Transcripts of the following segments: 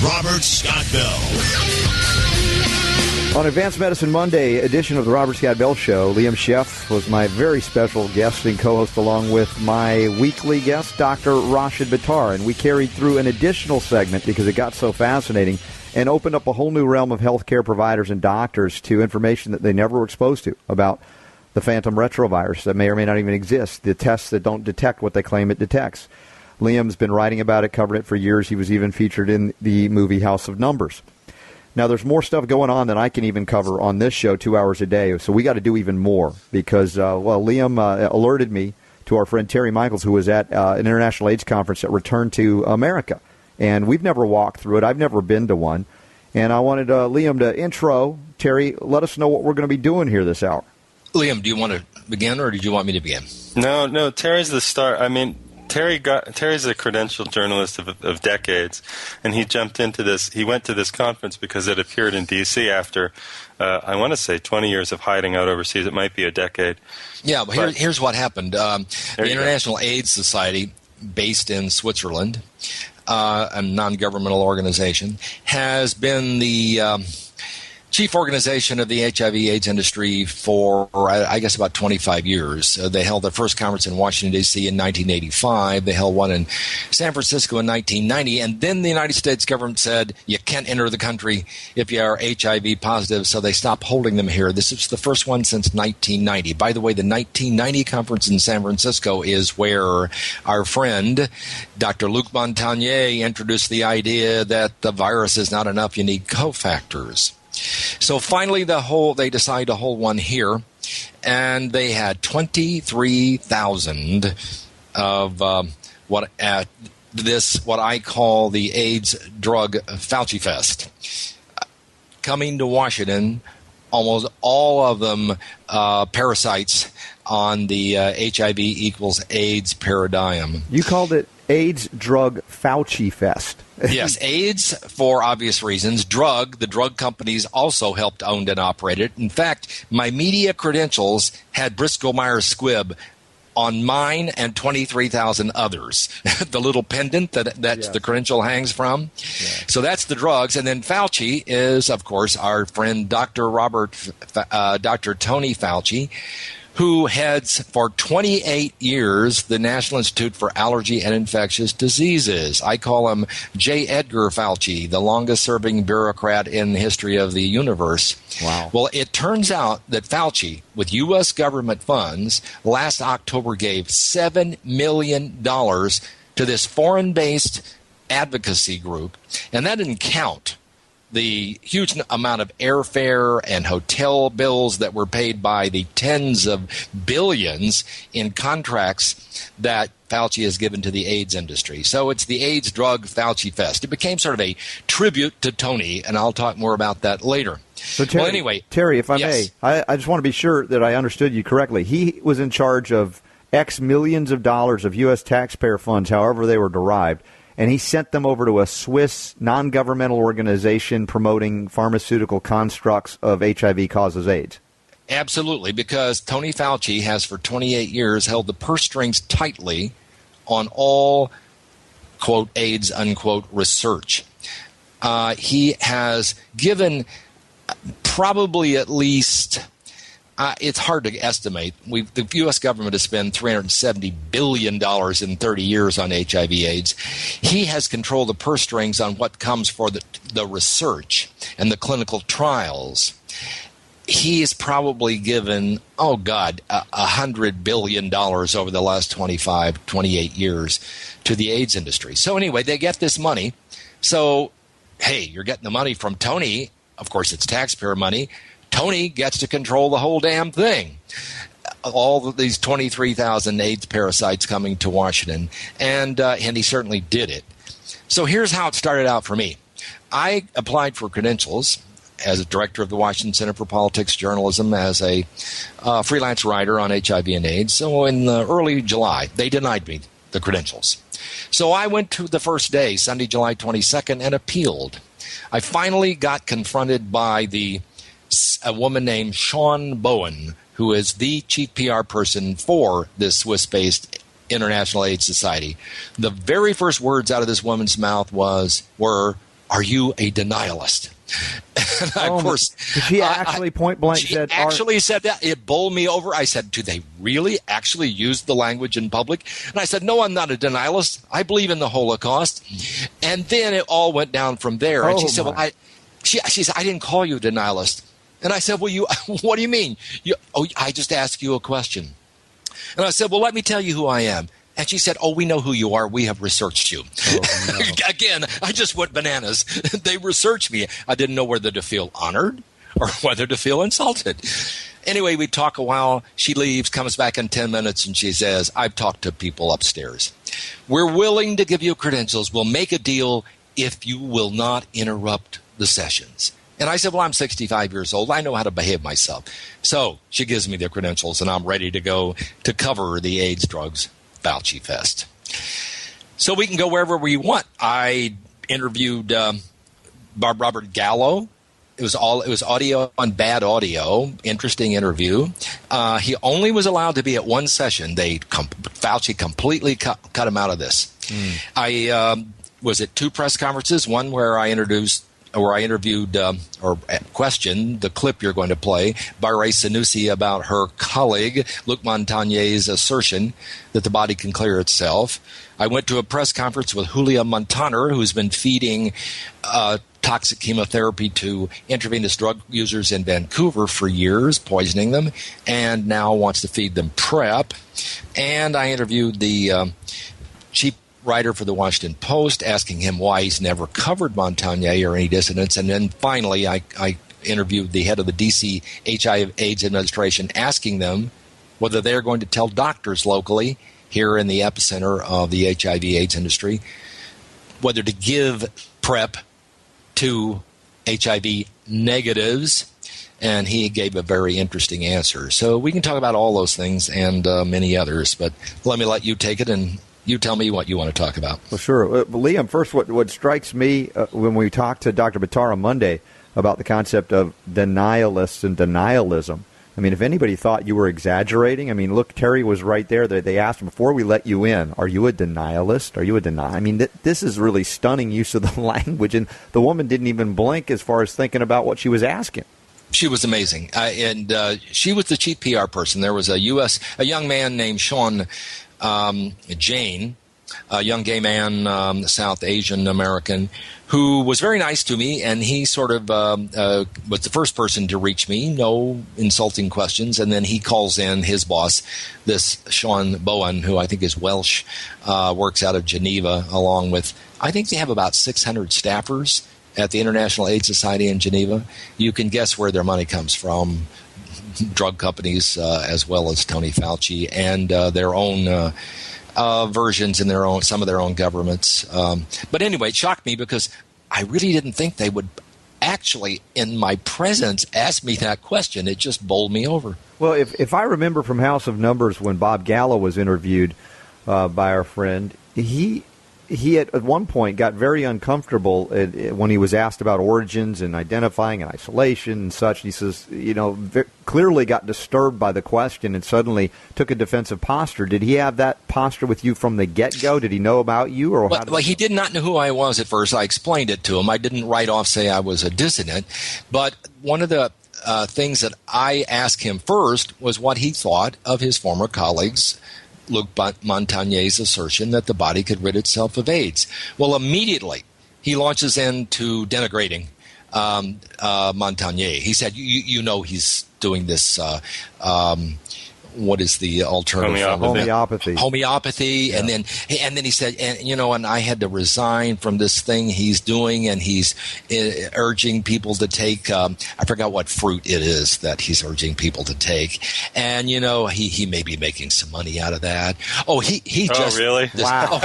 Robert Scott Bell. On Advanced Medicine Monday edition of the Robert Scott Bell Show, Liam Scheff was my very special guest and co-host along with my weekly guest, Dr. Rashid Bittar. And we carried through an additional segment because it got so fascinating and opened up a whole new realm of healthcare providers and doctors to information that they never were exposed to about the phantom retrovirus that may or may not even exist, the tests that don't detect what they claim it detects. Liam's been writing about it, covering it for years. He was even featured in the movie House of Numbers. Now, there's more stuff going on than I can even cover on this show 2 hours a day, so we got to do even more because, Liam alerted me to our friend Terry Michaels, who was at an International AIDS Conference that returned to America. And we've never walked through it. I've never been to one. And I wanted Liam to intro. Terry, let us know what we're going to be doing here this hour. Liam, do you want to begin, or did you want me to begin? No, Terry's the star. I mean, Terry's a credentialed journalist of decades, and he jumped into this. He went to this conference because it appeared in D.C. after, I want to say, 20 years of hiding out overseas. It might be a decade. Yeah, but here's what happened. The International AIDS Society, based in Switzerland, a non-governmental organization, has been the chief organization of the HIV/AIDS industry for, I guess, about 25 years. They held their first conference in Washington, D.C. in 1985. They held one in San Francisco in 1990. And then the United States government said, you can't enter the country if you are HIV positive, so they stopped holding them here. This is the first one since 1990. By the way, the 1990 conference in San Francisco is where our friend, Dr. Luc Montagnier, introduced the idea that the virus is not enough, you need cofactors. So finally, they decided to hold one here, and they had 23,000 of what I call the AIDS drug Fauci Fest coming to Washington. Almost all of them parasites on the HIV equals AIDS paradigm. You called it AIDS drug Fauci Fest. Yes, AIDS for obvious reasons. The drug companies also helped own and operate it. In fact, my media credentials had Bristol Myers Squibb on mine and 23,000 others. The little pendant that yes. The credential hangs from. Yeah. So that's the drugs. And then Fauci is, of course, our friend Dr. Tony Fauci, who heads for 28 years the National Institute for Allergy and Infectious Diseases. I call him J. Edgar Fauci, the longest-serving bureaucrat in the history of the universe. Wow. Well, it turns out that Fauci, with U.S. government funds, last October gave $7 million to this foreign-based advocacy group, and that didn't count the huge amount of airfare and hotel bills that were paid by the tens of billions in contracts that Fauci has given to the AIDS industry. So it's the AIDS drug Fauci Fest. It became sort of a tribute to Tony, and I'll talk more about that later. So Terry, if I may, I just want to be sure that I understood you correctly. He was in charge of X millions of dollars of U.S. taxpayer funds, however they were derived, and he sent them over to a Swiss non-governmental organization promoting pharmaceutical constructs of HIV causes AIDS. Absolutely, because Tony Fauci has for 28 years held the purse strings tightly on all, quote, AIDS, unquote, research. He has given probably at least... it's hard to estimate. The U.S. government has spent $370 billion in 30 years on HIV/AIDS. He has controlled the purse strings on what comes for the research and the clinical trials. He has probably given, $100 billion over the last 28 years to the AIDS industry. So anyway, they get this money. So, hey, you're getting the money from Tony. Of course, it's taxpayer money. Tony gets to control the whole damn thing. All of these 23,000 AIDS parasites coming to Washington, and he certainly did it. So here's how it started out for me. I applied for credentials as a director of the Washington Center for Politics Journalism, as a freelance writer on HIV and AIDS. So in early July, they denied me the credentials. So I went to the first day, Sunday, July 22nd, and appealed. I finally got confronted by a woman named Sean Bowen, who is the chief PR person for this Swiss-based International AIDS Society. The very first words out of this woman's mouth were, are you a denialist? And of course, she actually point blank she said. Actually said that. It bowled me over. I said, "Do they really actually use the language in public?" And I said, "No, I'm not a denialist. I believe in the Holocaust." And then it all went down from there. And she said, "Well, she said I didn't call you a denialist." And I said, "Well, what do you mean? I just asked you a question." And I said, "Well, let me tell you who I am." And she said, "Oh, we know who you are. We have researched you." Oh, no. Again, I just went bananas. They researched me. I didn't know whether to feel honored or whether to feel insulted. Anyway, we talk a while. She leaves, comes back in 10 minutes, and she says, "I've talked to people upstairs. We're willing to give you credentials. We'll make a deal if you will not interrupt the sessions." And I said, "Well, I'm 65 years old. I know how to behave myself." So she gives me the credentials, and I'm ready to go to cover the AIDS drugs Fauci Fest. So we can go wherever we want. I interviewed Robert Gallo. It was audio on bad audio. Interesting interview. He only was allowed to be at one session. Fauci completely cut him out of this. I was at two press conferences. One where I interviewed or questioned the clip you're going to play, Barre-Sinoussi, about her colleague Luc Montagnier's assertion that the body can clear itself. I went to a press conference with Julia Montaner, who's been feeding toxic chemotherapy to intravenous drug users in Vancouver for years, poisoning them, and now wants to feed them PrEP. And I interviewed the chief writer for the Washington Post, asking him why he's never covered Montagnier or any dissidents. And then finally, I interviewed the head of the D.C. HIV AIDS Administration, asking them whether they're going to tell doctors locally here in the epicenter of the HIV AIDS industry whether to give PrEP to HIV negatives. And he gave a very interesting answer. So we can talk about all those things and many others, but let me let you take it and you tell me what you want to talk about. Well, sure. Liam, first, what strikes me when we talked to Dr. Bitar on Monday about the concept of denialists and denialism, I mean, if anybody thought you were exaggerating, I mean, look, Terry was right there. They asked him, before we let you in, are you a denialist? Are you a denial? I mean, this is really stunning use of the language, and the woman didn't even blink as far as thinking about what she was asking. She was amazing, and she was the chief PR person. There was a young man named Sean Jane, a young gay man, South Asian American, who was very nice to me, and he sort of was the first person to reach me, no insulting questions, and then he calls in his boss, this Sean Bowen, who I think is Welsh, works out of Geneva, along with, I think they have about 600 staffers at the International AIDS Society in Geneva. You can guess where their money comes from. Drug companies, as well as Tony Fauci, and their own versions in some of their own governments. But anyway, it shocked me because I really didn't think they would actually, in my presence, ask me that question. It just bowled me over. Well, if I remember from House of Numbers when Bob Gallo was interviewed by our friend, he at one point got very uncomfortable when he was asked about origins and identifying and isolation and such. He says, clearly got disturbed by the question and suddenly took a defensive posture. Did he have that posture with you from the get-go? Did he know about you? Well, he did not know who I was at first. I explained it to him. I didn't right off say I was a dissident. But one of the things that I asked him first was what he thought of his former colleagues, Luc Montagnier's assertion that the body could rid itself of AIDS. Well, immediately he launches into denigrating Montagnier. He said, you know he's doing this, what is the alternative? Homeopathy. Yeah. And then he said, and I had to resign from this thing he's doing, and he's urging people to take, I forgot what fruit it is that he's urging people to take. And, he may be making some money out of that. Really? Wow.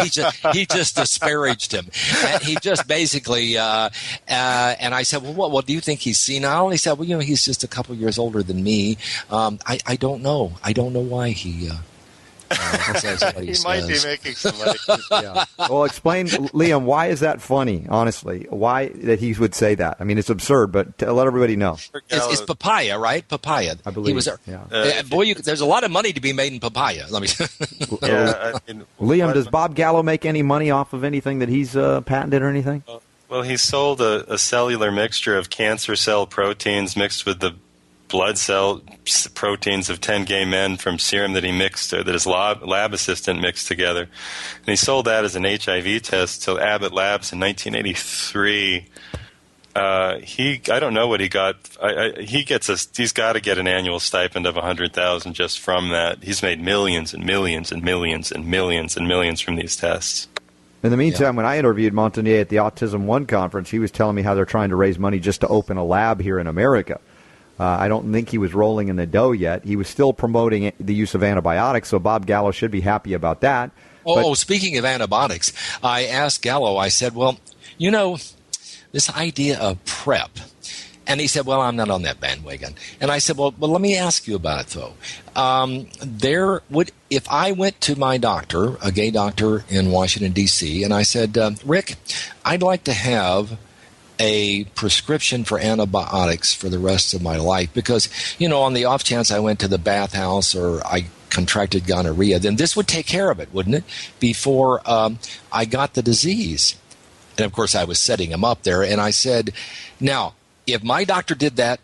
He just disparaged him. And he just basically, and I said, well, do you think he's senile? And he said, well, he's just a couple years older than me. I don't know. I don't know why he says what he he says. Might be making some money. Yeah. Well, explain, Liam, why is that funny, honestly? Why that he would say that? I mean, it's absurd, but let everybody know. It's papaya, right? Papaya. I believe. There's a lot of money to be made in papaya. Let me Liam, does Bob Gallo make any money off of anything that he's patented or anything? Well, he sold a cellular mixture of cancer cell proteins mixed with the blood cell proteins of 10 gay men from serum that he mixed, that his lab assistant mixed together. And he sold that as an HIV test to Abbott Labs in 1983. I don't know what he got. He's got to get an annual stipend of $100,000 just from that. He's made millions and millions and millions and millions and millions from these tests. In the meantime, when I interviewed Montagnier at the Autism One conference, he was telling me how they're trying to raise money just to open a lab here in America. I don't think he was rolling in the dough yet. He was still promoting the use of antibiotics, so Bob Gallo should be happy about that. Speaking of antibiotics, I asked Gallo, I said, well, this idea of PrEP. And he said, well, I'm not on that bandwagon. And I said, well, let me ask you about it, though. If I went to my doctor, a gay doctor in Washington, D.C., and I said, Rick, I'd like to have a prescription for antibiotics for the rest of my life because, on the off chance I went to the bathhouse or I contracted gonorrhea, then this would take care of it, wouldn't it, before I got the disease. And, of course, I was setting him up there, and I said, now, if my doctor did that,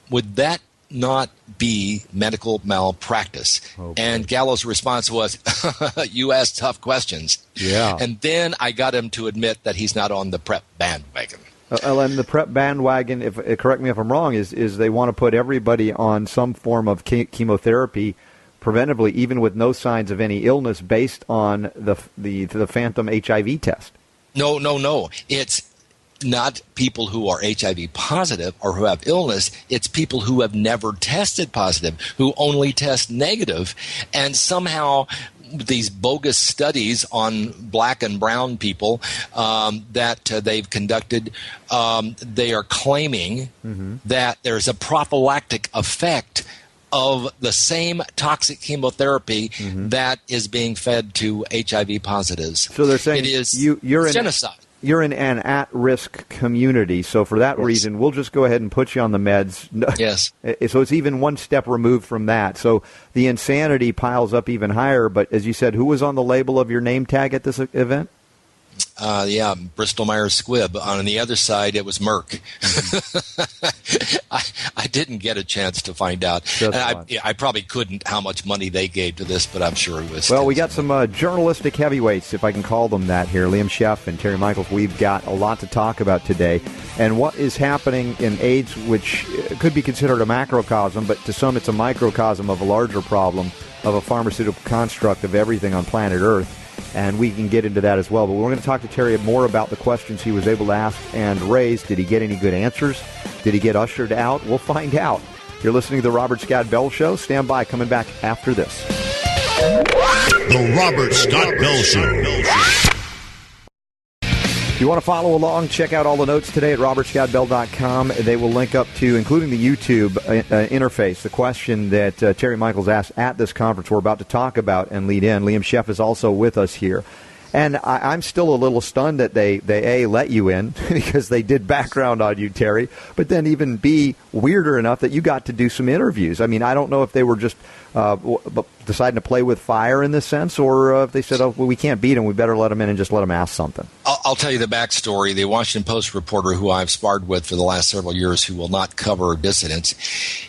would that not be medical malpractice? Okay. And Gallo's response was, you ask tough questions. Yeah. And then I got him to admit that he's not on the PrEP bandwagon. And the PrEP bandwagon, correct me if I'm wrong, is they want to put everybody on some form of chemotherapy preventively, even with no signs of any illness, based on the phantom HIV test. No. It's not people who are HIV positive or who have illness. It's people who have never tested positive, who only test negative, and somehow these bogus studies on black and brown people that they've conducted, they are claiming that there's a prophylactic effect of the same toxic chemotherapy that is being fed to HIV positives. So they're saying it is you're genocide. You're in an at-risk community, so for that reason, we'll just go ahead and put you on the meds. Yes. So it's even one step removed from that. So the insanity piles up even higher. But as you said, who was on the label of your name tag at this event? Bristol Myers Squibb. On the other side, it was Merck. I didn't get a chance to find out. And I probably couldn't how much money they gave to this, but I'm sure it was. Well, we got some journalistic heavyweights, if I can call them that here. Liam Scheff and Terry Michaels. We've got a lot to talk about today. And what is happening in AIDS, which could be considered a macrocosm, but to some it's a microcosm of a larger problem of a pharmaceutical construct of everything on planet Earth. And we can get into that as well. But we're going to talk to Terry more about the questions he was able to ask and raise. Did he get any good answers? Did he get ushered out? We'll find out. You're listening to the Robert Scott Bell Show. Stand by. Coming back after this. The Robert Scott Bell Show. If you want to follow along, check out all the notes today at robertscottbell.com. They will link up to, including the YouTube interface, the question that Terry Michaels asked at this conference we're about to talk about and lead in. Liam Scheff is also with us here. And I'm still a little stunned that they let you in because they did background on you, Terry, but then even B, weirder enough that you got to do some interviews. I mean, I don't know if they were just deciding to play with fire in this sense, or if they said, oh, well, we can't beat him, we better let him in and just let him ask something. I'll tell you the backstory. The Washington Post reporter who I've sparred with for the last several years who will not cover dissidents,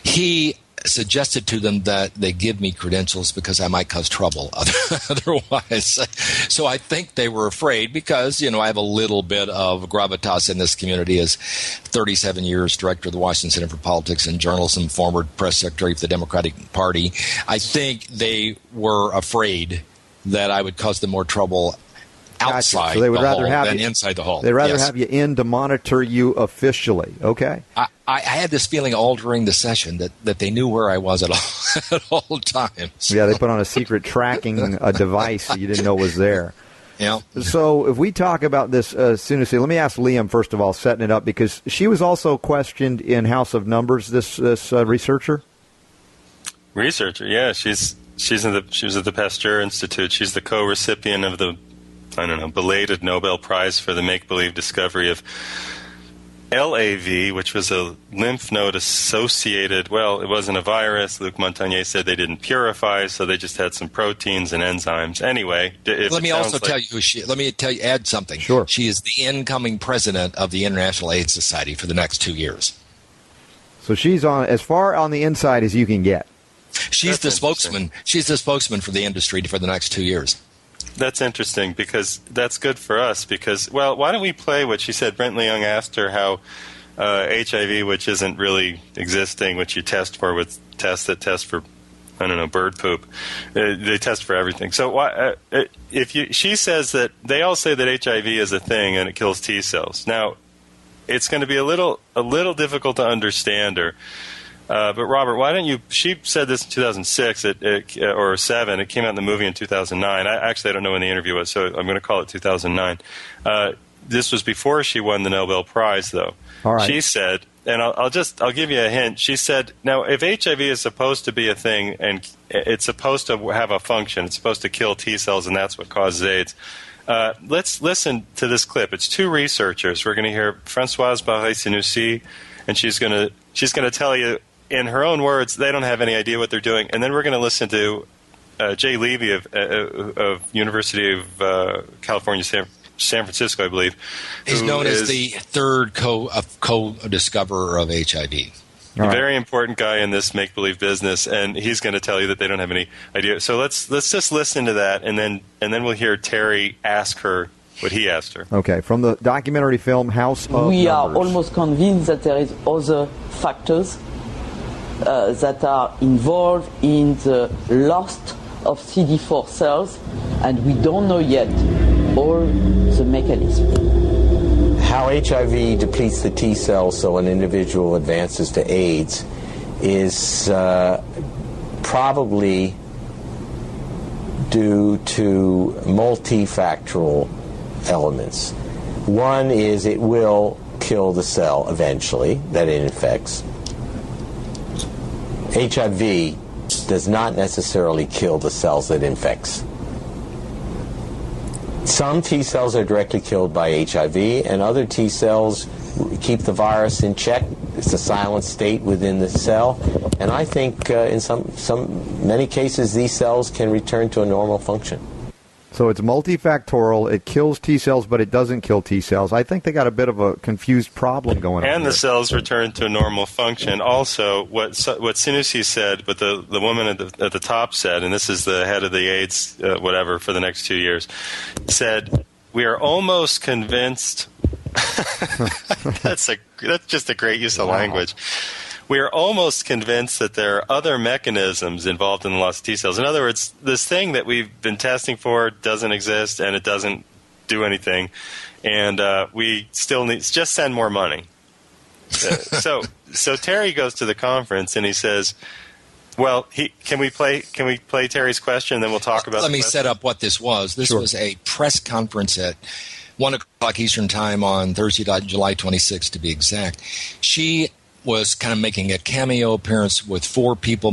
he suggested to them that they give me credentials because I might cause trouble otherwise. So I think they were afraid because, I have a little bit of gravitas in this community as 37 years director of the Washington Center for Politics and Journalism, former press secretary of the Democratic Party. I think they were afraid that I would cause them more trouble outside so they would the rather hall have than you, inside the hall. They'd rather have you in to monitor you officially. Okay. I had this feeling all during the session that they knew where I was at all times. Yeah, they put on a secret tracking device you didn't know was there. Yeah. So if we talk about this Sinoussi, let me ask Liam, first of all, setting it up, because she was also questioned in House of Numbers, this researcher? Researcher, yeah. She was at the Pasteur Institute. She's the co-recipient of the, belated Nobel Prize for the make-believe discovery of LAV, which was a lymph node associated, well, it wasn't a virus. Luc Montagnier said they didn't purify, so they just had some proteins and enzymes. Anyway, let me also tell you who she. Let me add something. Sure. She is the incoming president of the International AIDS Society for the next 2 years. So she's on as far on the inside as you can get. She's the spokesman. She's the spokesman for the industry for the next 2 years. That's interesting because that's good for us because, well, why don't we play what she said? Brent Leung asked her how HIV, which isn't really existing, which you test for with tests that test for, I don't know, bird poop. They test for everything. So why, she says that they all say that HIV is a thing and it kills T cells. Now, it's going to be a little difficult to understand her. But Robert, why don't you? She said this in 2006 or 7. It came out in the movie in 2009. I don't know when the interview was, so I'm going to call it 2009. This was before she won the Nobel Prize, though. All right. She said, and I'll give you a hint. She said, now if HIV is supposed to be a thing and it's supposed to have a function, it's supposed to kill T cells, and that's what causes AIDS. Let's listen to this clip. It's 2 researchers. We're going to hear Francoise Barre-Sinoussi, and she's going to tell you. In her own words, they don't have any idea what they're doing. And then we're going to listen to Jay Levy of University of California, San Francisco, I believe. He's known as the third co-discoverer of HIV. A very important guy in this make-believe business, and he's going to tell you that they don't have any idea. So let's just listen to that, and then we'll hear Terry ask her what he asked her. Okay, from the documentary film House of Numbers. We are almost convinced that there is other factors that are involved in the loss of CD4 cells, and we don't know yet all the mechanism. How HIV depletes the T cells so an individual advances to AIDS is probably due to multifactorial elements. One is it will kill the cell eventually that it infects. HIV does not necessarily kill the cells that it infects. Some T cells are directly killed by HIV, and other T cells keep the virus in check. It's a silent state within the cell, and I think in many cases these cells can return to a normal function. So it's multifactorial. It kills T cells, but it doesn't kill T cells. I think they got a bit of a confused problem going on. And the cells return to a normal function. Also, what Sinoussi said, what the woman at the top said, and this is the head of the AIDS whatever for the next 2 years, said, we are almost convinced. That's just a great use of language. We are almost convinced that there are other mechanisms involved in the loss of T cells. In other words, this thing that we've been testing for doesn't exist, and it doesn't do anything, and we still need just send more money. So Terry goes to the conference and he says, "Well, can we play Terry's question, and then we'll talk about." Let me set up what this was. This was a press conference at 1:00 Eastern Time on Thursday, July 26th, to be exact. She was kind of making a cameo appearance with 4 people,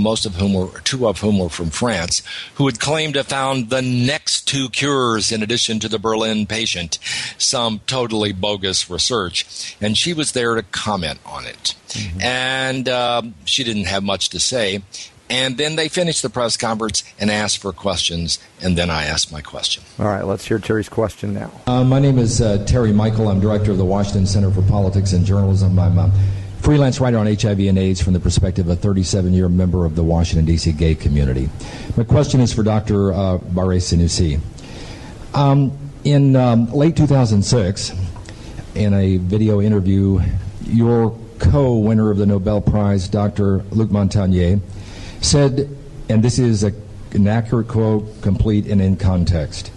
two of whom were from France, who had claimed to have found the next 2 cures in addition to the Berlin patient, some totally bogus research. And she was there to comment on it. Mm-hmm. And she didn't have much to say. And then they finished the press conference and asked for questions, and then I asked my question. All right, let's hear Terry's question now. My name is Terry Michael. I'm director of the Washington Center for Politics and Journalism. I'm freelance writer on HIV and AIDS from the perspective of a 37-year member of the Washington, D.C. gay community. My question is for Dr. Barre-Sinoussi. In late 2006, in a video interview, your co-winner of the Nobel Prize, Dr. Luc Montagnier, said, and this is an accurate quote, complete and in context,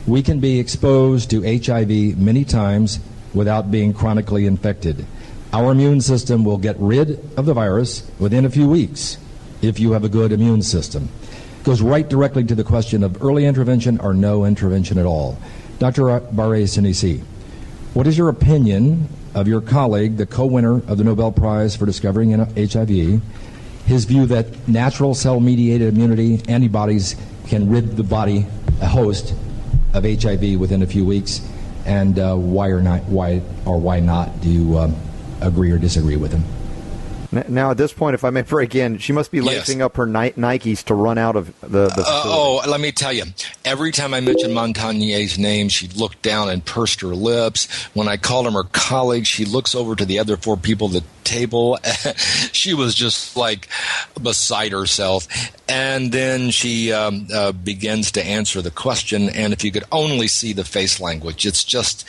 "We can be exposed to HIV many times without being chronically infected. Our immune system will get rid of the virus within a few weeks if you have a good immune system." Goes right directly to the question of early intervention or no intervention at all. Dr. Barre-Sinoussi, what is your opinion of your colleague, the co-winner of the Nobel Prize for discovering HIV, his view that natural cell-mediated immunity antibodies can rid the body, a host, of HIV within a few weeks, and why not do you agree or disagree with him. Now, at this point, if I may break in, she must be lacing up her Nikes to run out of the facility. Let me tell you, every time I mentioned Montagnier's name, she looked down and pursed her lips. When I called him her colleague, she looks over to the other four people at the table. She was just like beside herself. And then she begins to answer the question, and if you could only see the face language, it's just,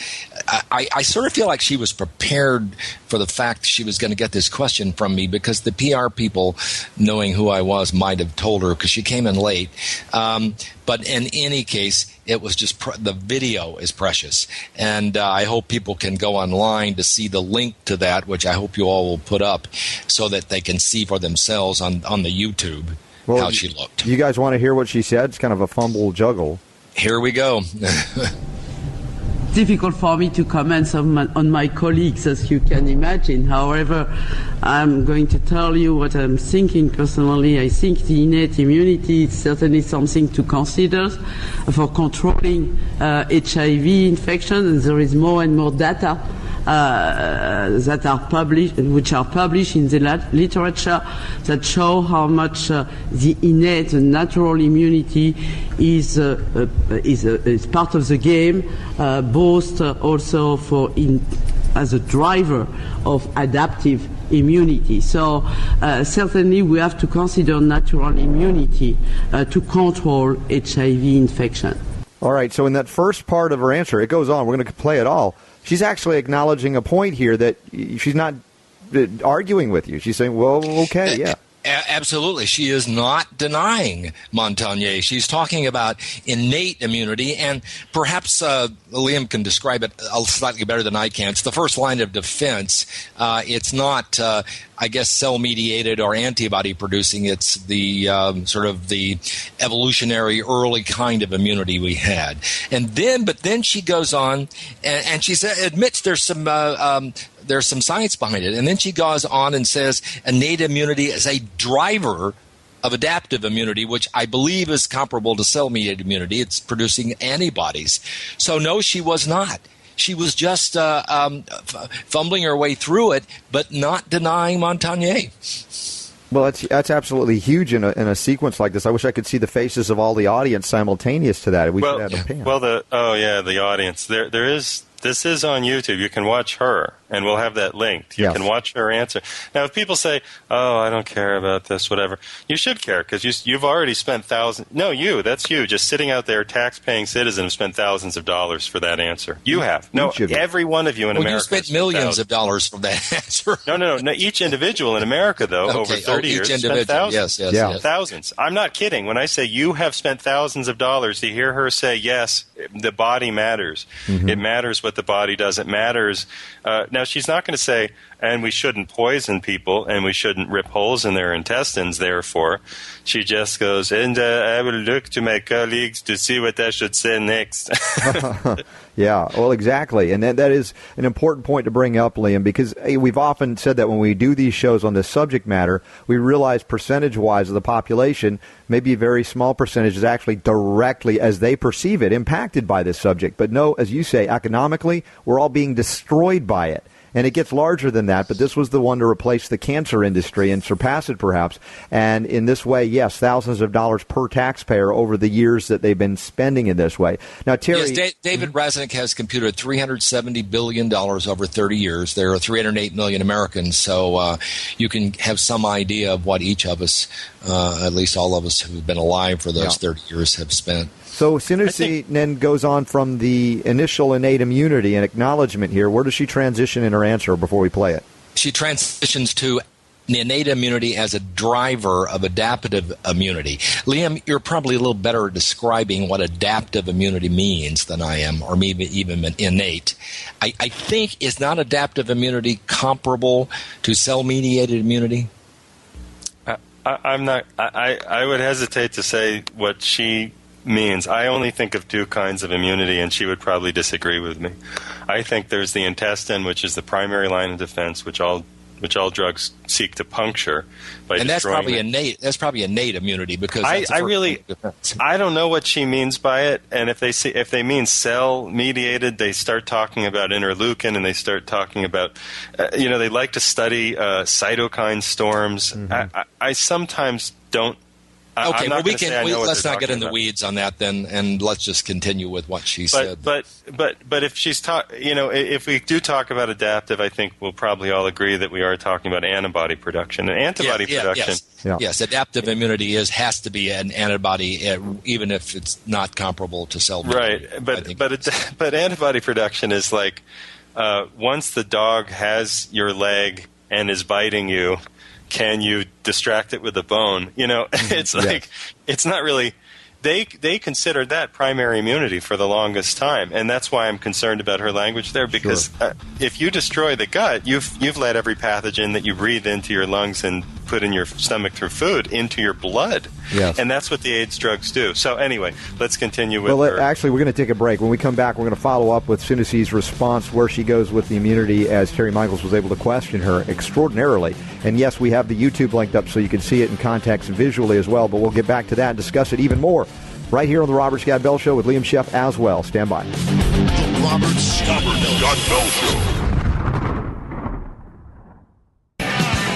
I sort of feel like she was prepared for the fact she was going to get this question from me, because the PR people, knowing who I was, might have told her, because she came in late. But in any case, it was just the video is precious, and I hope people can go online to see the link to that, which I hope you all will put up so that they can see for themselves on the YouTube how she looked. You guys want to hear what she said? It's kind of a fumble juggle. Here we go. Difficult for me to comment on my colleagues, as you can imagine. However, I'm going to tell you what I'm thinking personally. I think the innate immunity is certainly something to consider for controlling HIV infection, and there is more and more data that are published, which are published in the literature, that show how much the innate and natural immunity is part of the game, both also as a driver of adaptive immunity. So certainly we have to consider natural immunity to control HIV infection. All right, so in that first part of her answer, it goes on, we're going to play it all. She's actually acknowledging a point here that she's not arguing with you. She's saying, well, okay, yeah. Absolutely. She is not denying Montagnier. She's talking about innate immunity, and perhaps Liam can describe it slightly better than I can. It's the first line of defense. It's not, I guess, cell-mediated or antibody-producing. It's the sort of the evolutionary early kind of immunity we had. But then she goes on, and she admits there's some science behind it. And then she goes on and says innate immunity is a driver of adaptive immunity, which I believe is comparable to cell-mediated immunity. It's producing antibodies. So no, she was not. She was just fumbling her way through it, but not denying Montagnier. Well, that's absolutely huge in a sequence like this. I wish I could see the faces of all the audience simultaneous to that. We should have a pan. Well, the audience. There is. This is on YouTube. You can watch her, and we'll have that linked. You can watch her answer. Now, if people say, oh, I don't care about this, whatever, you should care, because you've already spent thousands. No, that's you, just sitting out there, tax-paying citizen, have spent thousands of dollars for that answer. You have. No, every one of you in America. You spent millions of dollars for that answer. No. Each individual in America, though, over 30 years, spent thousands. Yes. Thousands. I'm not kidding. When I say you have spent thousands of dollars, to hear her say, yes, the body matters. Mm-hmm. It matters what the body does. It matters. Now, she's not going to say, and we shouldn't poison people, and we shouldn't rip holes in their intestines, therefore. She just goes, and I will look to my colleagues to see what I should say next. Yeah, well, exactly. And that is an important point to bring up, Liam, because we've often said that when we do these shows on this subject matter, we realize percentage-wise of the population, maybe a very small percentage is actually directly, as they perceive it, impacted by this subject. But no, as you say, economically, we're all being destroyed by it. And it gets larger than that, but this was the one to replace the cancer industry and surpass it perhaps. And in this way, yes, thousands of dollars per taxpayer over the years that they've been spending in this way. Now, Terry... Yes, David Raznik has computed $370 billion over 30 years. There are 308 million Americans, so you can have some idea of what each of us, at least all of us who have been alive for those 30 years, have spent. So Sinoussi then goes on from the initial innate immunity and acknowledgement here. Where does she transition in her answer before we play it? She transitions to innate immunity as a driver of adaptive immunity. Liam, you're probably a little better at describing what adaptive immunity means than I am, or maybe even innate. I think, is not adaptive immunity comparable to cell-mediated immunity? I'm not. I would hesitate to say what she means. I only think of two kinds of immunity, and she would probably disagree with me. I think there's the intestine, which is the primary line of defense, which which all drugs seek to puncture by and destroying that's probably innate immunity, because that's I don't know what she means by it. And if they mean cell mediated, they start talking about interleukin, and they start talking about they like to study cytokine storms. Mm-hmm. I sometimes don't. Okay, well, let's not get in the weeds on that then, and let's just continue with what she said. But if she's if we do talk about adaptive, I think we'll probably all agree that we are talking about antibody production. And antibody production. Yes, adaptive immunity has to be an antibody, even if it's not comparable to cell. Right, but antibody production is like once the dog has your leg and is biting you, can you distract it with a bone? It's like it's not really. They considered that primary immunity for the longest time, and that's why I'm concerned about her language there. Because if you destroy the gut, you've let every pathogen that you breathe into your lungs and put in your stomach through food into your blood. Yes. And that's what the AIDS drugs do. So anyway, let's continue with her. Actually, we're going to take a break. When we come back, we're going to follow up with Sinoussi's response, where she goes with the immunity, as Terry Michaels was able to question her extraordinarily. And yes, we have the YouTube linked up so you can see it in context visually as well, but we'll get back to that and discuss it even more right here on the Robert Scott Bell Show with Liam Scheff as well. Stand by. The Robert Scott Bell Show.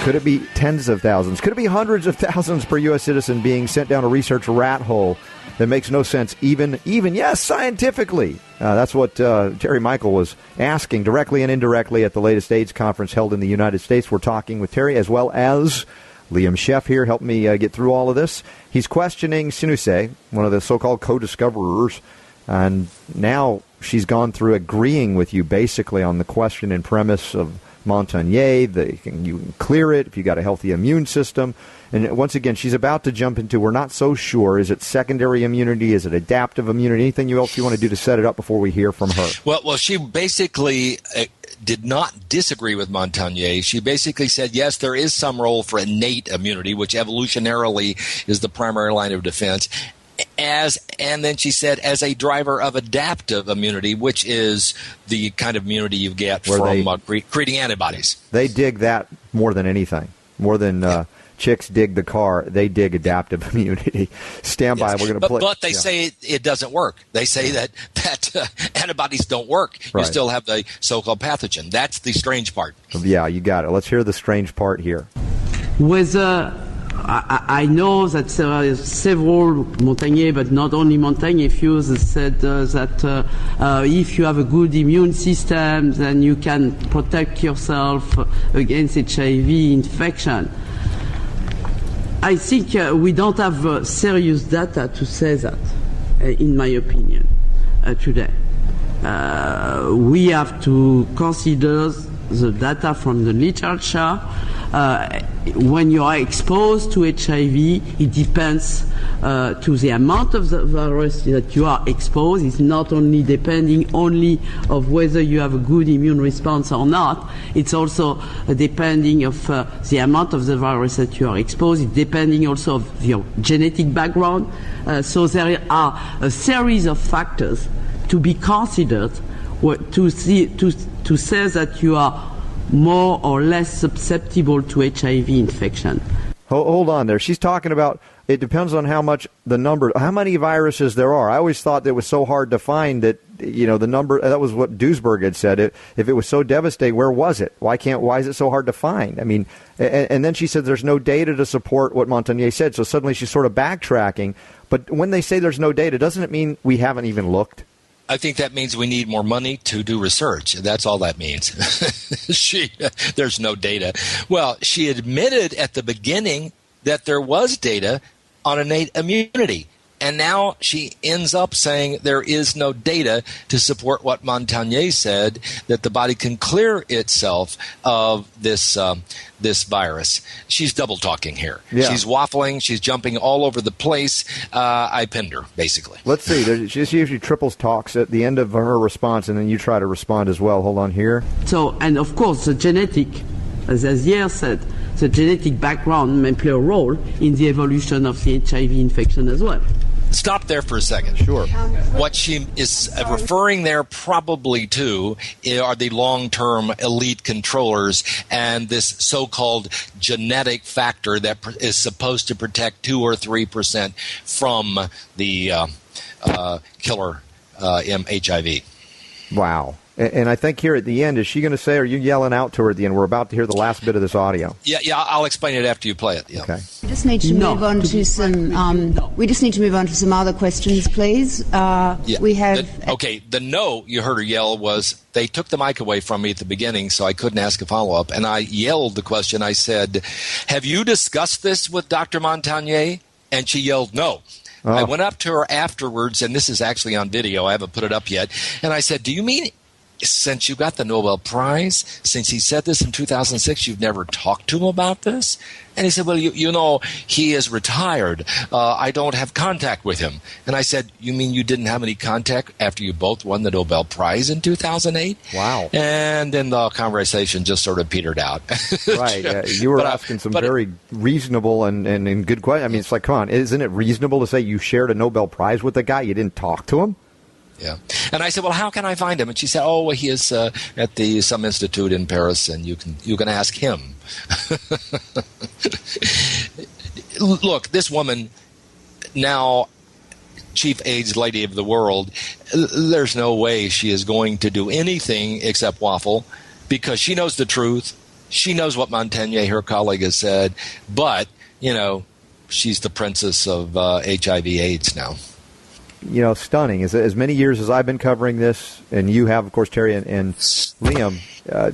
Could it be tens of thousands? Could it be hundreds of thousands per U.S. citizen being sent down a research rat hole that makes no sense, even yes, scientifically? That's what Terry Michael was asking directly and indirectly at the latest AIDS conference held in the United States. We're talking with Terry as well as Liam Scheff here. Help me get through all of this. He's questioning Sinoussi, one of the so-called co-discoverers, and now she's gone through agreeing with you basically on the question and premise of Montagnier. You can clear it if you got a healthy immune system. And once again, she's about to jump into, we're not so sure. Is it secondary immunity? Is it adaptive immunity? Anything else you want to do to set it up before we hear from her? Well, she basically did not disagree with Montagnier. She basically said, yes, there is some role for innate immunity, which evolutionarily is the primary line of defense. And then she said, as a driver of adaptive immunity, which is the kind of immunity you get from creating antibodies. They dig that more than anything, more than chicks dig the car. They dig adaptive immunity. Stand by. We're going to play. But they say it doesn't work. They say that antibodies don't work. You still have the so-called pathogen. That's the strange part. Yeah, you got it. Let's hear the strange part here. I know that there are several Montagnier, but not only Montagnier views that said that if you have a good immune system, then you can protect yourself against HIV infection. I think we don't have serious data to say that, in my opinion, today. We have to consider the data from the literature. When you are exposed to HIV, it depends to the amount of the virus that you are exposed. It's not only depending only of whether you have a good immune response or not. It's also depending of the amount of the virus that you are exposed. It's depending also of your genetic background. So there are a series of factors to be considered to say that you are more or less susceptible to HIV infection. Hold on there. She's talking about it depends on how many viruses there are. I always thought that it was so hard to find that, the number, that was what Duisberg had said. If it was so devastating, where was it? Why is it so hard to find? I mean, and then she said there's no data to support what Montagnier said. So suddenly she's sort of backtracking. But when they say there's no data, doesn't it mean we haven't even looked? I think that means we need more money to do research. That's all that means. There's no data. Well, she admitted at the beginning that there was data on innate immunity. And now she ends up saying there is no data to support what Montagnier said, that the body can clear itself of this virus. She's double talking here. Yeah. She's waffling. She's jumping all over the place. I pinned her, basically. Let's see. She usually triples talks at the end of her response, and then you try to respond as well. Hold on here. So, and of course, the genetic, as Azier said, the genetic background may play a role in the evolution of the HIV infection as well. stop there for a second. Sure. What she is referring there probably to are the long-term elite controllers and this so-called genetic factor that is supposed to protect 2 or 3% from the killer HIV. Wow. And I think here at the end, is she going to say, are you yelling out to her at the end? We're about to hear the last bit of this audio. Yeah, I'll explain it after you play it. Yeah. Okay. We just need to move on to some. We just need to move on to some other questions, please. We have. The no you heard her yell was they took the mic away from me at the beginning, so I couldn't ask a follow-up. And I yelled the question. I said, "Have you discussed this with Dr. Montagnier?" And she yelled, "No." Oh. I went up to her afterwards, and this is actually on video. I haven't put it up yet. And I said, "Do you mean?" Since you got the Nobel Prize, since he said this in 2006, you've never talked to him about this? And he said, well, you know, he is retired. I don't have contact with him. And I said, you mean you didn't have any contact after you both won the Nobel Prize in 2008? Wow. And then the conversation just sort of petered out. Right. You were asking some very reasonable and good questions. I mean, it's like, come on, isn't it reasonable to say you shared a Nobel Prize with the guy? You didn't talk to him? Yeah. And I said, well, how can I find him? And she said, oh, well, he is at some institute in Paris, and you can ask him. Look, this woman, now chief AIDS lady of the world, there's no way she is going to do anything except waffle, because she knows the truth. She knows what Montagnier, her colleague, has said. But, you know, she's the princess of HIV AIDS now. You know, stunning. As many years as I've been covering this, and you have, of course, Terry and Liam,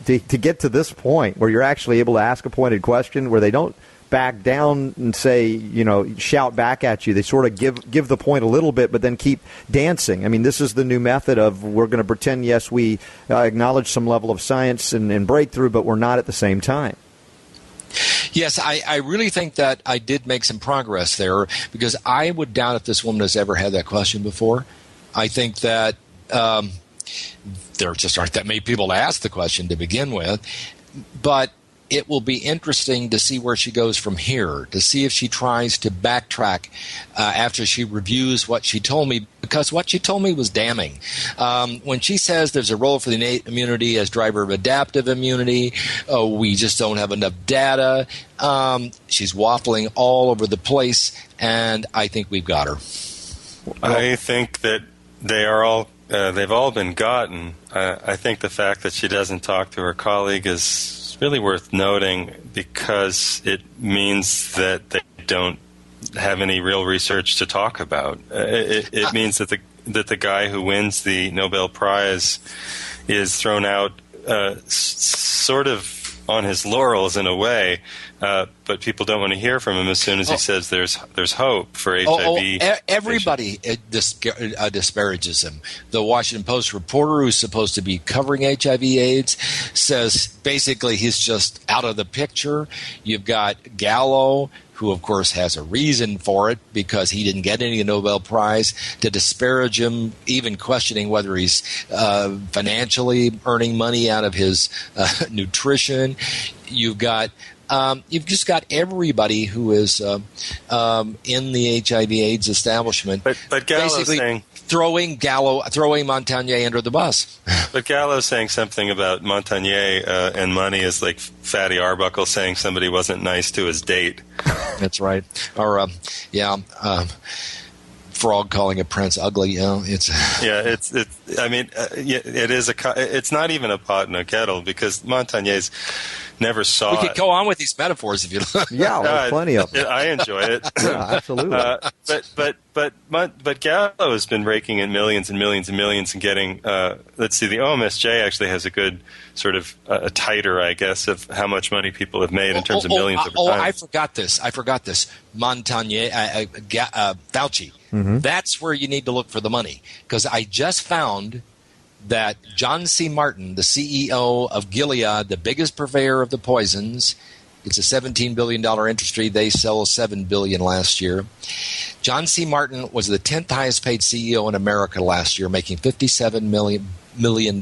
to get to this point where you're actually able to ask a pointed question where they don't back down and say, you know, shout back at you. They sort of give the point a little bit, but then keep dancing. I mean, this is the new method of we're going to pretend, yes, we acknowledge some level of science and breakthrough, but we're not at the same time. Yes, I really think that I did make some progress there, because I would doubt if this woman has ever had that question before. I think that there just aren't that many people to ask the question to begin with. But it will be interesting to see where she goes from here, to see if she tries to backtrack after she reviews what she told me, because what she told me was damning. When she says there's a role for the innate immunity as driver of adaptive immunity, we just don't have enough data, she's waffling all over the place, and I think we've got her. I think that they've all been gotten. I think the fact that she doesn't talk to her colleague is really worth noting, because it means that they don't have any real research to talk about. It means that the guy who wins the Nobel Prize is thrown out sort of on his laurels in a way, but people don't want to hear from him as soon as he says there's hope for HIV. Everybody disparages him. The Washington Post reporter who's supposed to be covering HIV/AIDS says basically he's just out of the picture. You've got Gallo, who of course has a reason for it because he didn't get any Nobel Prize, to disparage him, even questioning whether he's financially earning money out of his nutrition. You've just got everybody who is in the HIV/AIDS establishment, but Gallo's basically saying, throwing Montagnier under the bus. But Gallo's saying something about Montagnier and money is like Fatty Arbuckle saying somebody wasn't nice to his date. That's right. Or Frog calling a prince ugly. You know, it's I mean, it is it's not even a pot in a kettle, because Montagnier's never saw it. We could go on with these metaphors if you like. Yeah, there's plenty of them. I enjoy it. Yeah, absolutely. But Gallo has been raking in millions and millions and millions and getting. Let's see, the OMSJ actually has a good sort of a tighter, I guess, of how much money people have made in terms of millions over time. I forgot this. Montagnier, Fauci. Mm-hmm. That's where you need to look for the money, because I just found that John C. Martin, the CEO of Gilead, the biggest purveyor of the poisons, it's a $17 billion industry. They sell $7 billion last year. John C. Martin was the 10th highest paid CEO in America last year, making $57 million.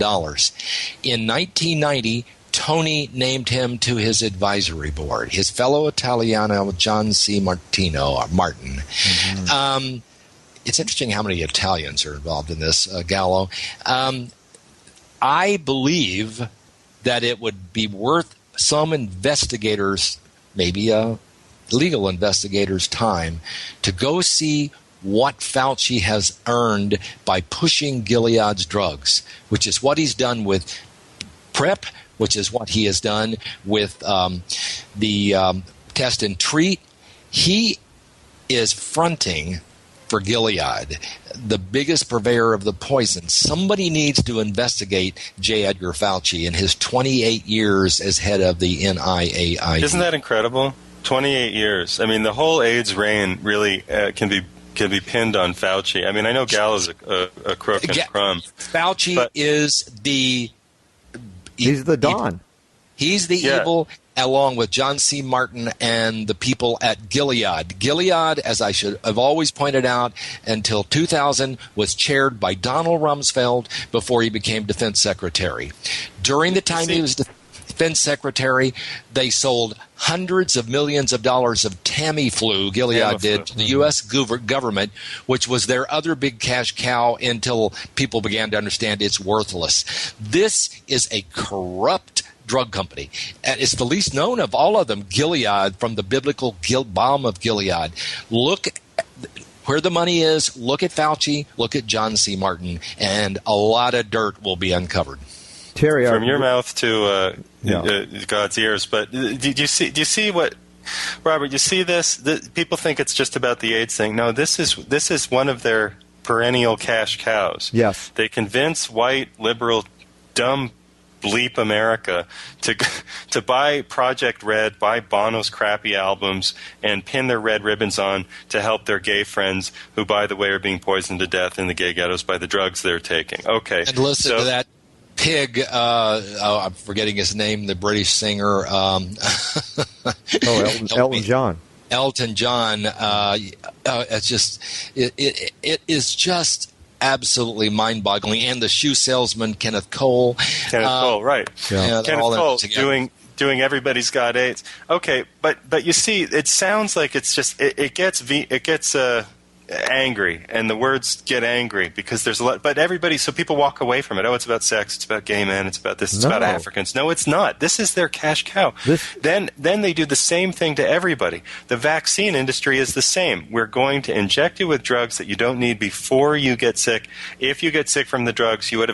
In 1990, Tony named him to his advisory board, his fellow Italiano John C. Martin. Mm-hmm. it's interesting how many Italians are involved in this, Gallo. I believe that it would be worth some investigators, maybe legal investigators' time, to go see what Fauci has earned by pushing Gilead's drugs, which is what he's done with PrEP, which is what he has done with the test and treat. He is fronting for Gilead, the biggest purveyor of the poison. Somebody needs to investigate J. Edgar Fauci in his 28 years as head of the NIAID. Isn't that incredible? 28 years. I mean, the whole AIDS reign really can be pinned on Fauci. I mean, I know Gallo's a crook and a crumb. Fauci is the... He's the Don. He's the evil, along with John C. Martin and the people at Gilead. Gilead, as I should have always pointed out, until 2000 was chaired by Donald Rumsfeld before he became defense secretary. During the time he was defense secretary, they sold hundreds of millions of dollars of Tamiflu, Gilead did, to the U.S. government, which was their other big cash cow until people began to understand it's worthless. This is a corrupt drug company. And it's the least known of all of them, Gilead, from the biblical balm of Gilead. Look where the money is, look at Fauci, look at John C. Martin, and a lot of dirt will be uncovered. Terry, from your mouth to God's ears. But do you see what, Robert? You see this? People think it's just about the AIDS thing. No, this is one of their perennial cash cows. Yes, they convince white liberal dumb bleep America to buy Project Red, buy Bono's crappy albums, and pin their red ribbons on to help their gay friends, who, by the way, are being poisoned to death in the gay ghettos by the drugs they're taking. Okay, and listen to that pig, I'm forgetting his name, the British singer. Elton John. Elton John. It's just, it is just absolutely mind-boggling. And the shoe salesman, Kenneth Cole. Right. Yeah. Kenneth Cole doing Everybody's Got AIDS. Okay, but you see, it sounds like it's just, it gets angry, and the words get angry because there's a lot, but so people walk away from it. Oh, it's about sex, it's about gay men, it's about this, it's about Africans. No, it's not. This is their cash cow. Then they do the same thing to everybody. The vaccine industry is the same. We're going to inject you with drugs that you don't need before you get sick. If you get sick from the drugs, we're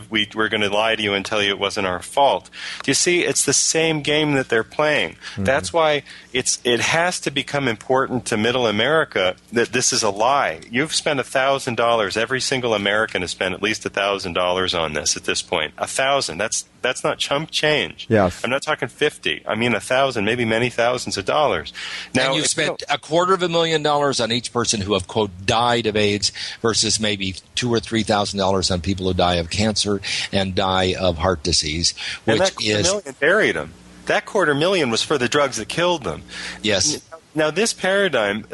going to lie to you and tell you it wasn't our fault. Do you see? It's the same game that they're playing. Mm-hmm. That's why it has to become important to middle America that this is a lie. You've spent $1,000. Every single American has spent at least $1,000 on this at this point. 1,000. That's not chump change. Yes. I'm not talking 50. I mean 1,000, maybe many thousands of dollars. Now, and you've spent $250,000 on each person who have, quote, died of AIDS, versus maybe $2,000 or $3,000 on people who die of cancer and die of heart disease, which and that $250,000 buried them. That $250,000 was for the drugs that killed them. Yes. Now, this paradigm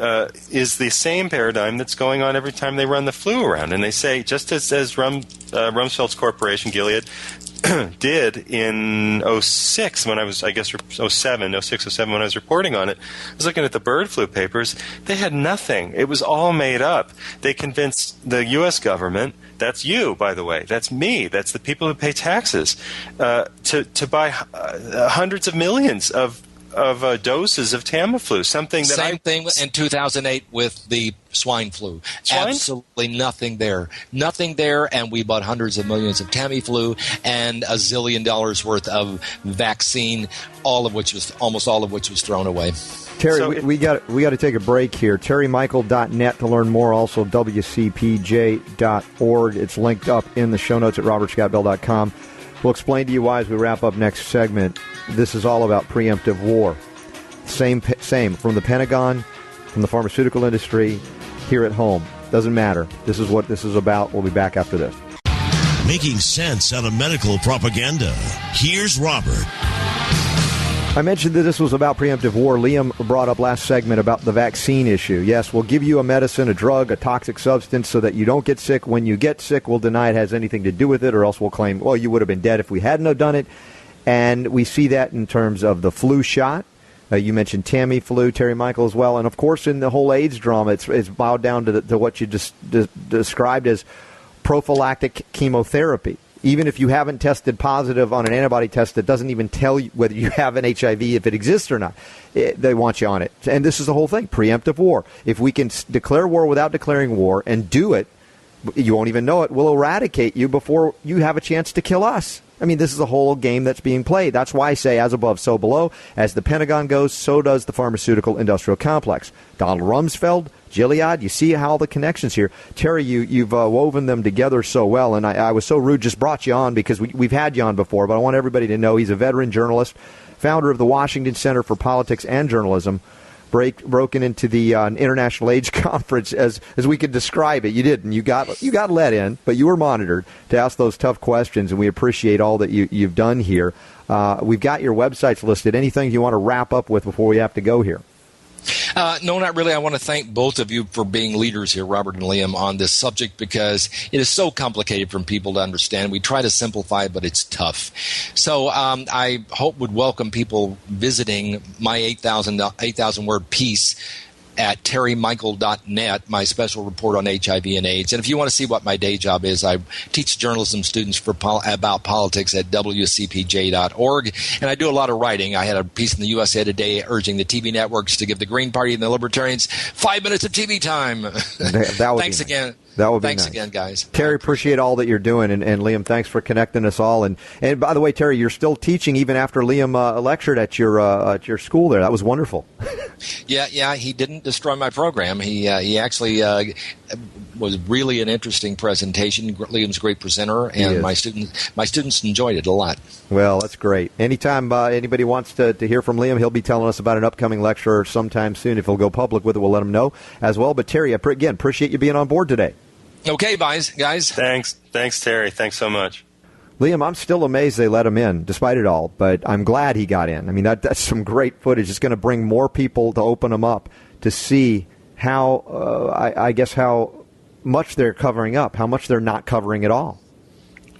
is the same paradigm that's going on every time they run the flu around. And they say, just as Rumsfeld's corporation, Gilead, did in 06, when I was, 06, when I was reporting on it, I was looking at the bird flu papers. They had nothing. It was all made up. They convinced the U.S. government, that's you, by the way, that's me, that's the people who pay taxes, to buy hundreds of millions of doses of Tamiflu, Same thing in 2008 with the swine flu. Absolutely nothing there. Nothing there, and we bought hundreds of millions of Tamiflu and $1 zillion worth of vaccine, almost all of which was thrown away. Terry, we got to take a break here. TerryMichael.net to learn more. Also, WCPJ.org. It's linked up in the show notes at RobertScottBell.com. We'll explain to you why as we wrap up next segment. This is all about preemptive war. Same from the Pentagon, from the pharmaceutical industry, here at home. Doesn't matter. This is what this is about. We'll be back after this. Making sense out of medical propaganda. Here's Robert. I mentioned that this was about preemptive war. Liam brought up last segment about the vaccine issue. Yes, we'll give you a medicine, a drug, a toxic substance so that you don't get sick. When you get sick, we'll deny it has anything to do with it, or else we'll claim, well, you would have been dead if we hadn't have done it. And we see that in terms of the flu shot. You mentioned Tamiflu, Terry Michael as well. And, of course, in the whole AIDS drama, it's bowed down to what you just described as prophylactic chemotherapy. Even if you haven't tested positive on an antibody test that doesn't even tell you whether you have an HIV, if it exists or not, they want you on it. And this is the whole thing, preemptive war. If we can declare war without declaring war and do it, you won't even know it, we'll eradicate you before you have a chance to kill us. I mean, this is a whole game that's being played. That's why I say as above, so below. As the Pentagon goes, so does the pharmaceutical industrial complex. Donald Rumsfeld, Gilead, you see how the connections here. Terry, you've woven them together so well, and I was so rude, just brought you on because we've had you on before, but I want everybody to know he's a veteran journalist, founder of the Washington Center for Politics and Journalism, broken into the International AIDS Conference as we could describe it. You didn't. You got let in, but you were monitored to ask those tough questions, and we appreciate all that you've done here. We've got your websites listed. Anything you want to wrap up with before we have to go here? No, not really. I want to thank both of you for being leaders here, Robert and Liam, on this subject because it is so complicated for people to understand. We try to simplify, but it's tough. So I would welcome people visiting my 8,000-word piece at terrymichael.net, my special report on HIV and AIDS. And if you want to see what my day job is, I teach journalism students about politics at wcpj.org. And I do a lot of writing. I had a piece in the USA Today urging the TV networks to give the Green Party and the Libertarians 5 minutes of TV time. Thanks again. That would be Thanks nice. again, guys. Terry, appreciate all that you're doing. And Liam, thanks for connecting us all. And by the way, Terry, you're still teaching even after Liam lectured at your school there. That was wonderful. Yeah, he didn't destroy my program. He actually was really an interesting presentation. Liam's a great presenter, and my students enjoyed it a lot. Well, that's great. Anytime anybody wants to hear from Liam, he'll be telling us about an upcoming lecture sometime soon. If he'll go public with it, we'll let him know as well. But Terry, again, appreciate you being on board today. Okay, guys. Thanks, Terry. Thanks so much. Liam, I'm still amazed they let him in, despite it all, but I'm glad he got in. I mean, that's some great footage. It's going to bring more people to open them up to see how, I guess, how much they're covering up, how much they're not covering at all.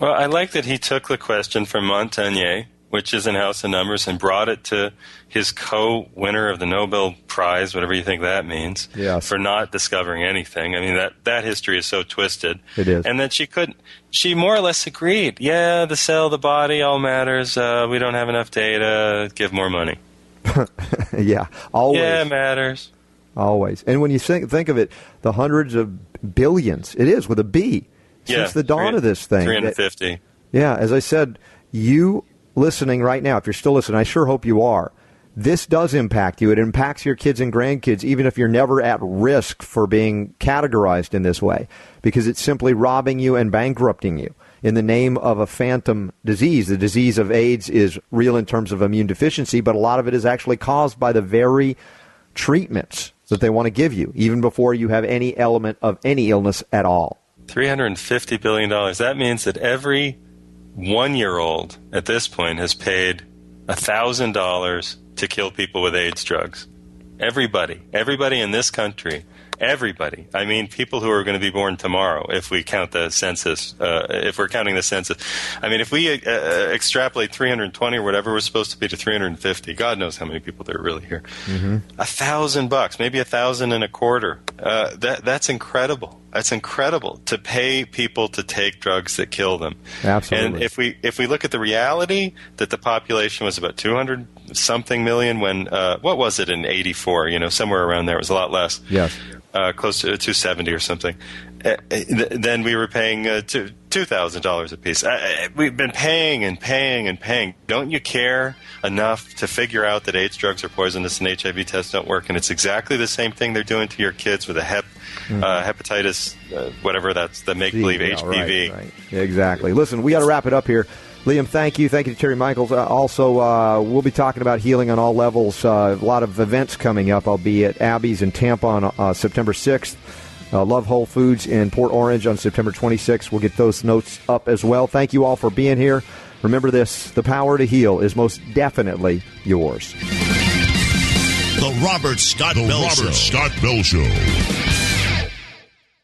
Well, I like that he took the question from Montagnier, which is in House of Numbers, and brought it to his co-winner of the Nobel Prize, whatever you think that means, for not discovering anything. I mean, that history is so twisted. It is. And then she more or less agreed. Yeah, the cell, the body, all matters. We don't have enough data. Give more money. Yeah, always. Yeah, it matters. Always. And when you think of it, the hundreds of billions, it is with a B, since the dawn of this thing. 350. As I said, you listening right now, if you're still listening, I sure hope you are. This does impact you. It impacts your kids and grandkids, even if you're never at risk for being categorized in this way, because it's simply robbing you and bankrupting you in the name of a phantom disease. The disease of AIDS is real in terms of immune deficiency, but a lot of it is actually caused by the very treatments that they want to give you, even before you have any element of any illness at all. $350 billion. That means that every 1-year-old at this point has paid $1,000 to kill people with AIDS drugs. Everybody in this country, everybody. I mean, people who are going to be born tomorrow, if we count the census, if we're counting the census. I mean, if we extrapolate 320 or whatever we're supposed to be to 350, God knows how many people there are really here. $1,000, maybe $1,250. That's incredible. That's incredible to pay people to take drugs that kill them. Absolutely. And if we look at the reality that the population was about 200-something million when what was it in '84? Somewhere around there. It was a lot less. Yes. Close to 270 or something. Then we were paying $2,000 a piece. We've been paying and paying and paying. Don't you care enough to figure out that AIDS drugs are poisonous and HIV tests don't work? And it's exactly the same thing they're doing to your kids with a hepatitis, whatever that's the make-believe HPV. Right. Exactly. Listen, we got to wrap it up here. Liam, thank you. Thank you to Terry Michaels. Also, we'll be talking about healing on all levels. A lot of events coming up. I'll be at Abby's in Tampa on September 6th. Love Whole Foods in Port Orange on September 26th. We'll get those notes up as well. Thank you all for being here. Remember this, the power to heal is most definitely yours. The Robert Scott Bell Show.